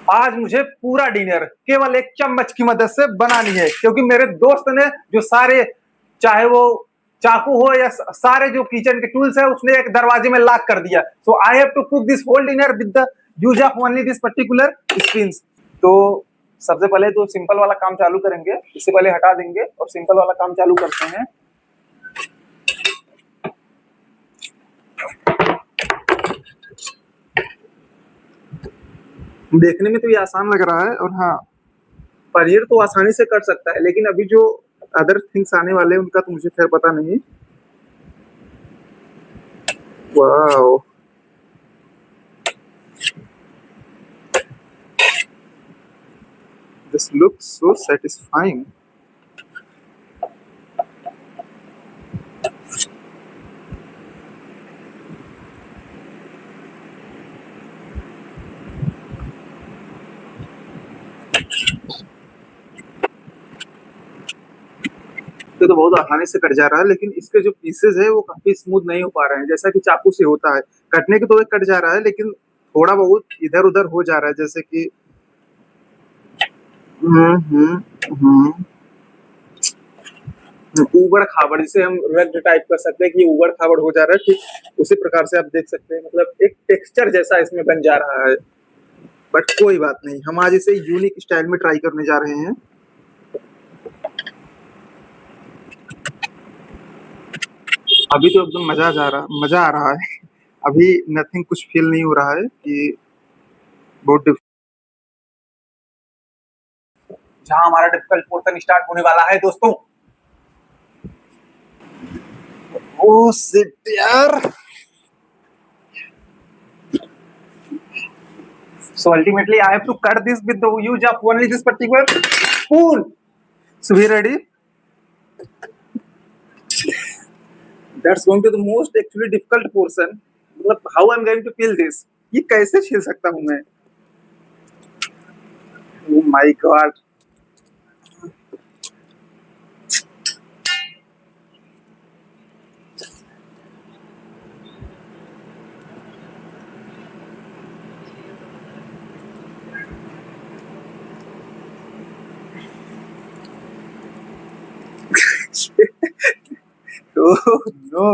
आज मुझे पूरा डिनर केवल एक चम्मच की मदद से बनानी है, क्योंकि मेरे दोस्त ने जो सारे, चाहे वो चाकू हो या सारे जो किचन के टूल्स है, उसने एक दरवाजे में लॉक कर दिया। So I have to cook this whole dinner with the use of only this particular spin. तो सबसे पहले तो सिंपल वाला काम चालू करेंगे, इससे पहले हटा देंगे और सिंपल वाला काम चालू करते हैं। देखने में तो ये आसान लग रहा है, और हाँ, पनीर तो आसानी से कट सकता है, लेकिन अभी जो अदर थिंग्स आने वाले हैं उनका तो मुझे खैर पता नहीं। Wow, this looks so satisfying. तो बहुत आसानी से कट जा रहा है, लेकिन इसके जो पीसेज है वो काफी स्मूथ नहीं हो पा रहे हैं, जैसा कि चाकू से होता है। कटने के तो एक कट जा रहा है, लेकिन थोड़ा बहुत इधर उधर हो जा रहा है, जैसे कि ऊबड़ खाबड़, जिसे हम रग्ड टाइप कर सकते हैं कि ऊबड़ खाबड़ हो जा रहा है, ठीक उसी प्रकार से आप देख सकते हैं। मतलब एक टेक्सचर जैसा इसमें बन जा रहा है। बट कोई बात नहीं, हम आज इसे यूनिक स्टाइल में ट्राई करने जा रहे हैं। अभी तो एकदम मजा आ रहा है। अभी नथिंग कुछ फील नहीं हो रहा है कि बहुत जहां हमारा डिफिकल्ट पोर्शन स्टार्ट होने वाला है दोस्तों। ओ शिट यार। So ultimately I have to cut this with the use of only this particular spoon. So we ready? That's going to the most actually difficult portion. मतलब how I'm going to peel this? ये कैसे छील सकता हूँ मैं? Oh my God. Oh no.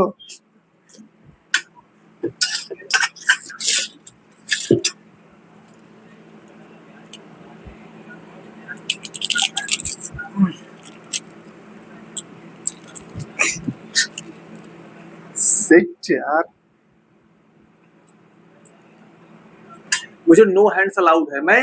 Shit यार। मुझे no hands allowed है। मैं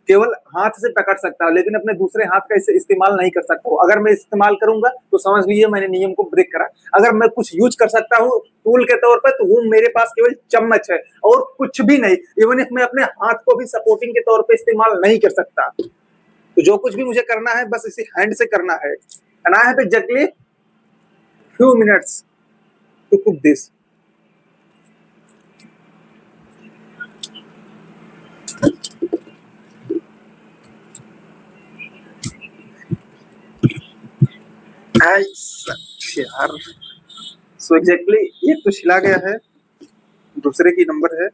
केवल हाथ से पकड़ सकता हूँ, लेकिन अपने दूसरे हाथ का इसे इस्तेमाल नहीं कर सकता हूँ। अगर मैं इस्तेमाल करूंगा तो समझ लीजिए मैंने नियम को ब्रेक करा। अगर मैं कुछ यूज कर सकता हूँ टूल के तौर पर, तो वो मेरे पास केवल चम्मच है और कुछ भी नहीं। इवन इफ मैं अपने हाथ को भी सपोर्टिंग के तौर पर इस्तेमाल नहीं कर सकता। तो जो कुछ भी मुझे करना है बस इसी हैंड से करना है। And I have exactly few minutes to cook this. यार, सो एग्जैक्टली एक तो छिला गया है, दूसरे की नंबर है।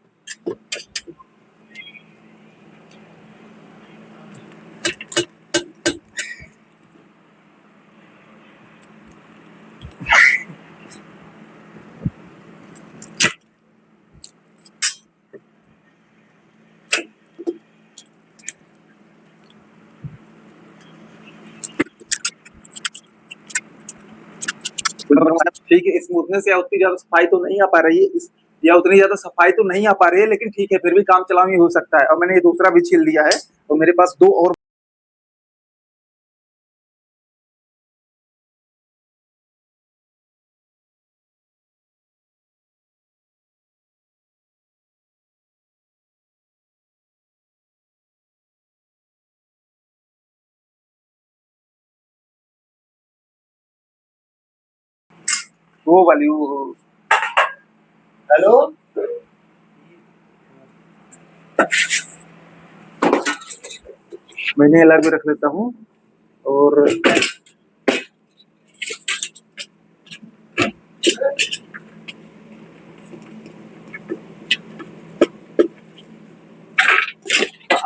ठीक है, स्मूथनेस या उतनी ज्यादा सफाई तो नहीं आ पा रही है, या उतनी ज्यादा सफाई तो नहीं आ पा रही है, लेकिन ठीक है, फिर भी काम चलावी हो सकता है। और मैंने ये दूसरा भी छील दिया है, तो मेरे पास दो और। वो वाली वो। हेलो, मैंने अलग भी रख लेता हूँ। और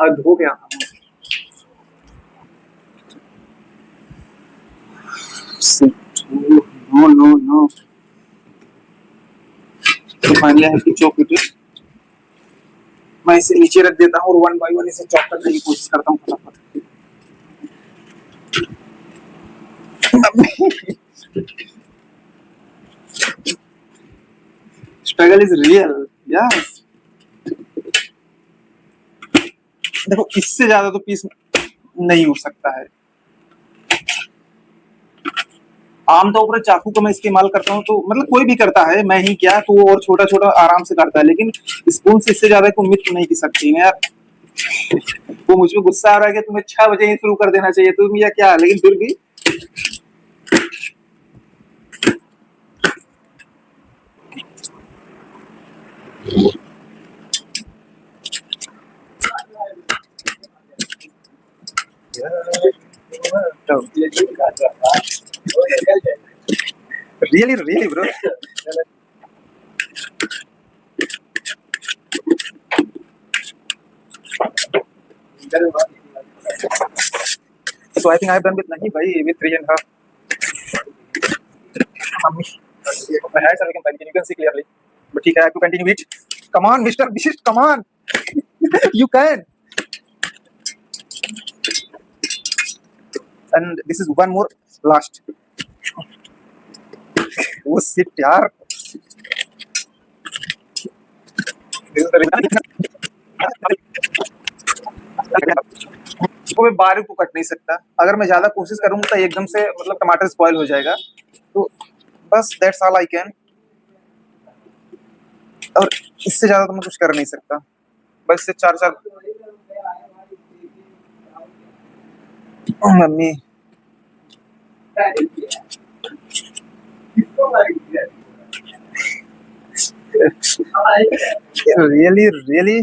हद हो गया। No no no. तो finally I have to chop it. मैं इसे नीचे रख देता हूँ और वन बाय वन इसे चॉप करने की कोशिश करता हूँ फटाफट। Struggle is real. यस, देखो इससे ज्यादा तो पीस नहीं हो सकता है। आमतौर पर चाकू का मैं इस्तेमाल करता हूँ तो मतलब कोई भी करता है, मैं ही क्या तो और छोटा छोटा आराम से करता है, लेकिन स्पून से इससे ज्यादा को उम्मीद तो नहीं की सकती ना यार। वो मुझ पे गुस्सा आ रहा है कि तुम्हें 6 बजे ही शुरू कर देना चाहिए तुम या क्या, लेकिन फिर भी really really bro. So I think I've done with nahi bhai with 3.5. Mummy, my hands are looking fine. You can see clearly. But ठीक है, I have to continue it. Come on, Mr. Bishit, come on. You can. And this is one more last. Oh shit यार. This is the इसको मैं बारीक को cut नहीं सकता। अगर मैं ज्यादा कोशिश करूंगा तो एकदम से मतलब टमाटर स्पॉइल हो जाएगा। तो बस दैट्स ऑल आई कैन। और इससे ज्यादा तो मैं कुछ कर नहीं सकता। बस से चार चार। Mummy really really.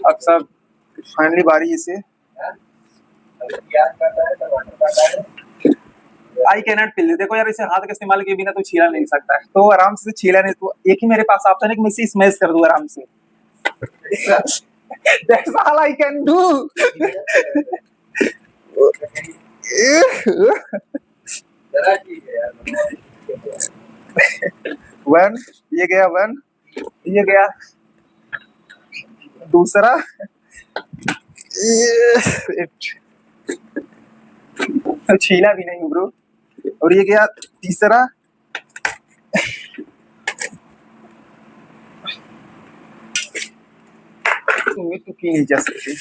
अब सब फाइनली बारी इसे। आई कैन नॉट पिल। देखो यार, इसे हाथ का इस्तेमाल किए बिना तो छीला नहीं सकता है, तो आराम से छीला नहीं तो एक ही मेरे पास ऑप्शन है कि मैं इसे स्मैश कर दूं आराम से। That's all I can do. One, ये गया वन, ये गया दूसरा, छीला भी नहीं ब्रो, और ये गया तीसरा। उम्मीद तो की नहीं जा सकती।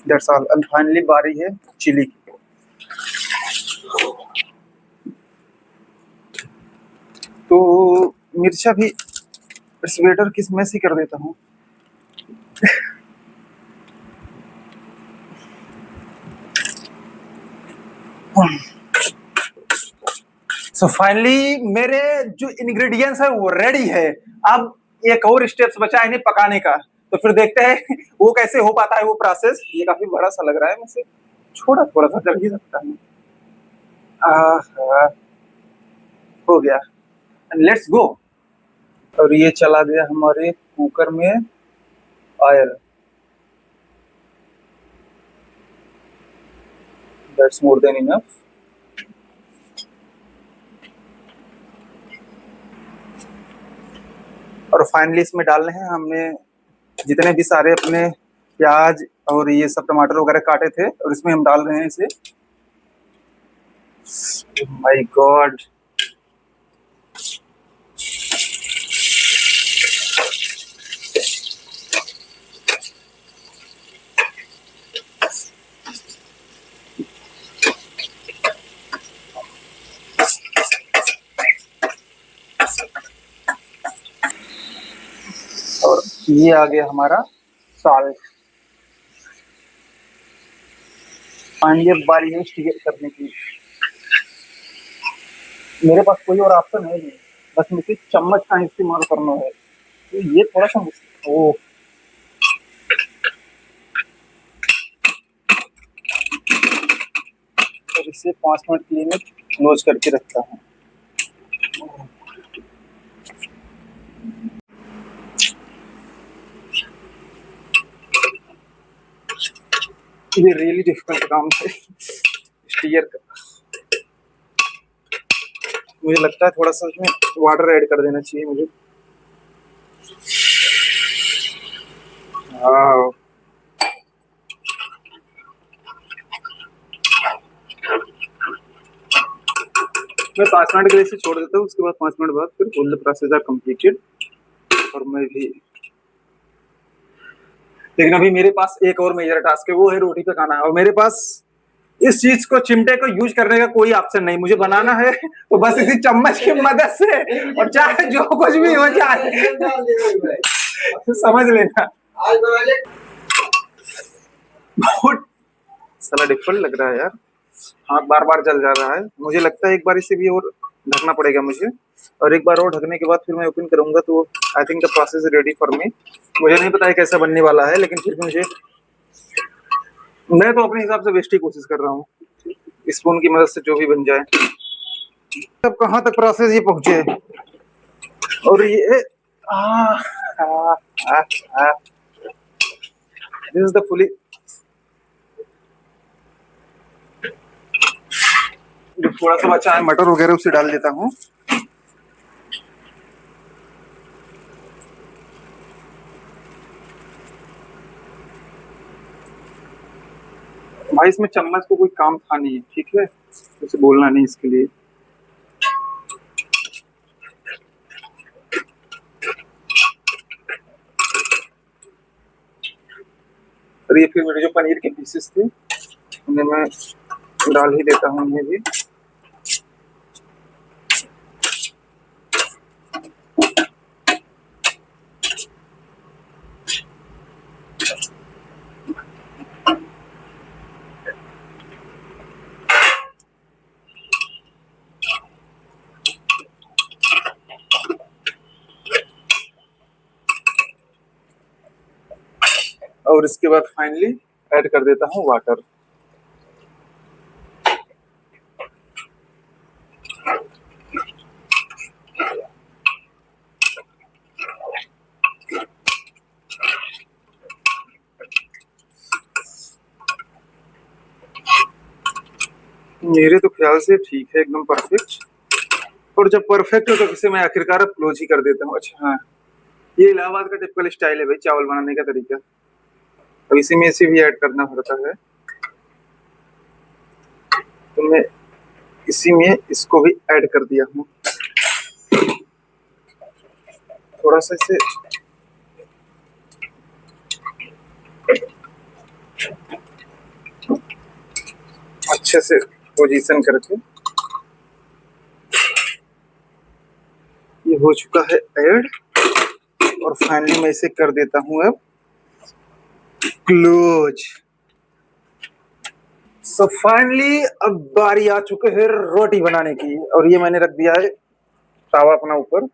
That's all. And finally बारी है चिली की। तो मिर्चा भी स्वेटर किस में से कर देता हूँ। सो फाइनली मेरे जो इंग्रेडिएंट्स है वो रेडी है। अब एक और स्टेप्स बचा है इन्हें पकाने का, तो फिर देखते हैं वो कैसे हो पाता है वो प्रोसेस। ये काफी बड़ा सा लग रहा है, मुझसे छोटा थोड़ा सा जल ही सकता है। हो गया, लेट्स गो। और ये चला गया हमारे कुकर में oil. That's more than enough. और फाइनली इसमें डालने हैं हमने जितने भी सारे अपने प्याज और ये सब टमाटर वगैरह काटे थे, और इसमें हम डाल रहे हैं इसे। माय गॉड, और ये आ गया हमारा साल्ट। ये बारी है करने की। मेरे पास कोई और ऑप्शन है नहीं, बस मुझे चम्मच का इस्तेमाल करना है, तो ये थोड़ा सा मुश्किल। ओ और इसे 5 मिनट के लिए मैं क्लोज करके रखता हूँ। ये रियली डिफिकल्ट काम है स्टीयर का। मुझे लगता है थोड़ा सा इसमें वाटर ऐड कर देना चाहिए मुझे। हाँ, मैं 5 मिनट के लिए इसे छोड़ देता हूँ, उसके बाद 5 मिनट बाद फिर all the process are completed और मैं भी। लेकिन अभी मेरे पास एक और मेजर टास्क है, वो है रोटी पकाना। और मेरे पास इस चीज को, चिमटे को यूज करने का कोई ऑप्शन नहीं। मुझे बनाना है तो बस इसी चम्मच की मदद से, और चाहे जो कुछ भी हो जाए समझ लेना। बहुत सारा डिफिकल्ट लग रहा है यार, हाथ बार बार जल जा रहा है। मुझे लगता है एक बार इसे भी और ढकना पड़ेगा मुझे, और एक बार और ढकने के बाद फिर मैं ओपन करूंगा तो I think the process is ready for me. मुझे नहीं पता है कैसा बनने वाला है, लेकिन फिर भी मैं तो अपने हिसाब से बेस्ट ही कोशिश कर रहा हूँ, स्पून की मदद से जो भी बन जाए। अब कहाँ तक प्रोसेस ये पहुंचे, और ये दिस इज द फुली। थोड़ा सा बचा है मटर वगैरह, उसे डाल देता हूँ। भाई इसमें चम्मच को कोई काम था नहीं, ठीक है, उसे बोलना नहीं इसके लिए। और ये फिर मेरे जो पनीर के पीसेस थे उन्हें मैं डाल ही देता हूँ इन्हें भी। और इसके बाद फाइनली ऐड कर देता हूँ वाटर। मेरे तो ख्याल से ठीक है, एकदम परफेक्ट। और जब परफेक्ट हो तो इसे मैं आखिरकार क्लोज ही कर देता हूँ। अच्छा हाँ, ये इलाहाबाद का टिपिकल स्टाइल है भाई, चावल बनाने का तरीका। अब इसी में इसे भी ऐड करना पड़ता है, तो मैं इसी में इसको भी ऐड कर दिया हूँ। थोड़ा सा इसे अच्छे से पोजीशन करके, ये हो चुका है ऐड, और फाइनली मैं इसे कर देता हूँ अब क्लोज। सो फाइनली अब बारी आ चुके है रोटी बनाने की, और ये मैंने रख दिया है तावा अपना ऊपर।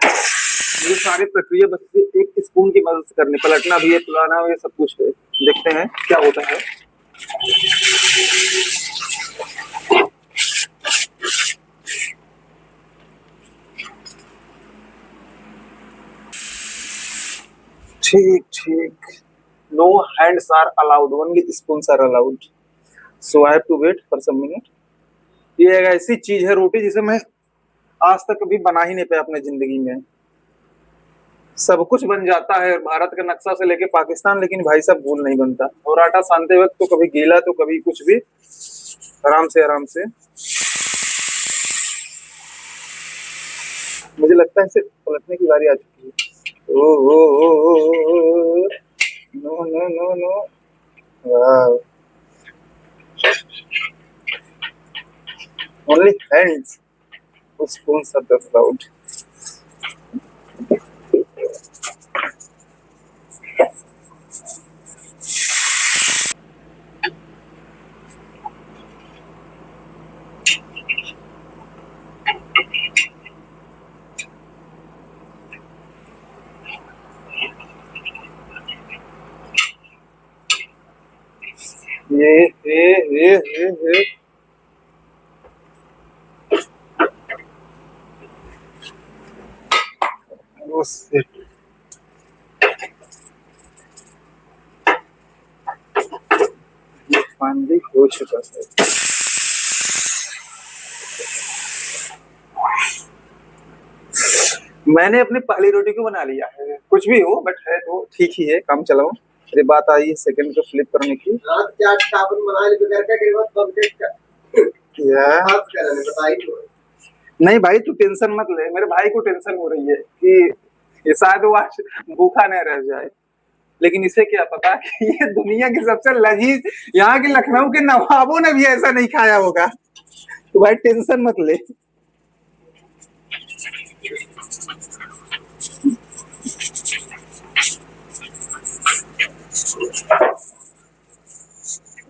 ये सारी प्रक्रिया बस एक स्पून की मदद से करनी, पलटना भी है, फुलाना भी है, सब कुछ है। देखते हैं क्या होता है। ठीक ठीक, no hands are allowed, only spoons are allowed, so I have to wait for some minute. ये एक ऐसी चीज है रोटी जिसे मैं आज तक कभी बना ही नहीं पाया अपने जिंदगी में। सब कुछ बन जाता है भारत का नक्शा से लेके पाकिस्तान, लेकिन भाई साहब भूल नहीं बनता। और आटा सानते वक्त तो कभी गीला तो कभी कुछ भी, आराम से आराम से। मुझे लगता है इसे पलटने की बारी आ चुकी है। Oh oh oh oh oh, no no no no, वाह, only hands, spoons are allowed. ये ए ओ शिट। फाइनली हो चुका है। मैंने अपनी पहली रोटी को बना लिया है, कुछ भी हो बट है तो ठीक ही है, काम चलाओ। अरे बात आई सेकंड को फ्लिप करने की। नहीं भाई तू टेंशन मत ले, मेरे भाई को टेंशन हो रही है कि ये शायद वो आज भूखा न रह जाए, लेकिन इसे क्या पता कि ये दुनिया की सबसे लजीज, यहाँ के लखनऊ के नवाबों ने भी ऐसा नहीं खाया होगा। तो भाई टेंशन मत ले।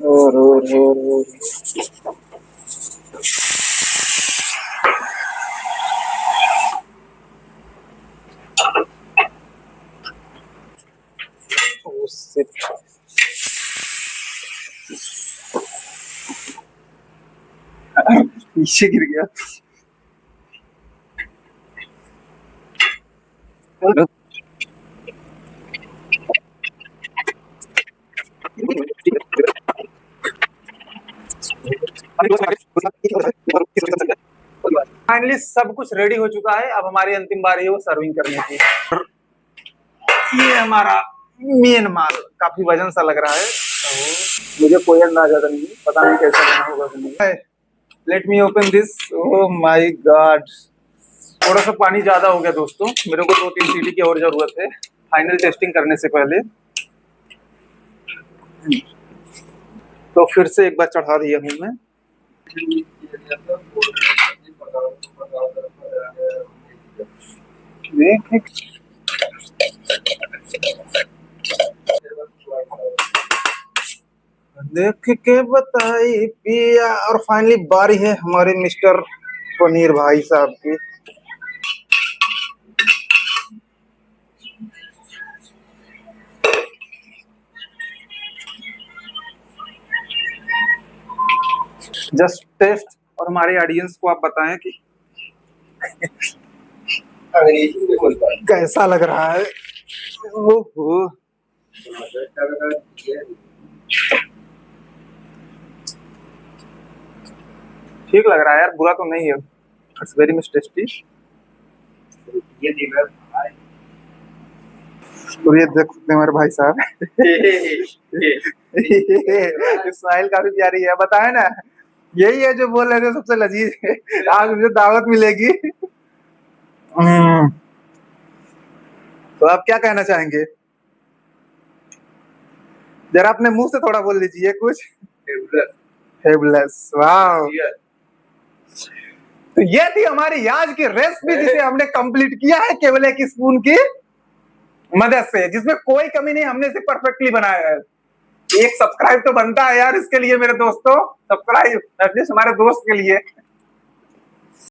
और पीछे गिर गया। फाइनली सब कुछ रेडी हो चुका है, अब हमारी अंतिम बारी है वो सर्विंग करने की। ये हमारा मेन माल काफी वजन सा लग रहा है, मुझे कोई अंदाजा नहीं, पता नहीं कैसा बना होगा। Let me open this. Oh my God, थोड़ा सा पानी ज्यादा हो गया दोस्तों, मेरे को 2-3 सीटी की और जरूरत है फाइनल टेस्टिंग करने से पहले। तो फिर से एक बार चढ़ा दिया हूँ मैं। देख के बताई पिया। और फाइनली बारी है हमारे मिस्टर पनीर भाई साहब की। जस्ट टेस्ट और हमारे ऑडियंस को आप बताएं कि कैसा लग रहा है। ओहो ठीक लग रहा है यार, बुरा तो नहीं है। It's very much tasty. और ये देख सकते हैं हमारे भाई साहब। स्माइल काफी प्यारी है, बताए ना यही है जो बोल रहे थे सबसे लजीज है। आज मुझे दावत मिलेगी। तो आप क्या कहना चाहेंगे, जरा अपने मुंह से थोड़ा बोल दीजिए कुछ। फेबुलस, वाह। तो ये थी हमारी आज की रेसिपी जिसे हमने कंप्लीट किया है केवल एक स्पून की मदद से, जिसमें कोई कमी नहीं, हमने इसे परफेक्टली बनाया है। एक सब्सक्राइब तो बनता है यार इसके लिए मेरे दोस्तों, सब्सक्राइब एटलीस्ट हमारे दोस्त के लिए।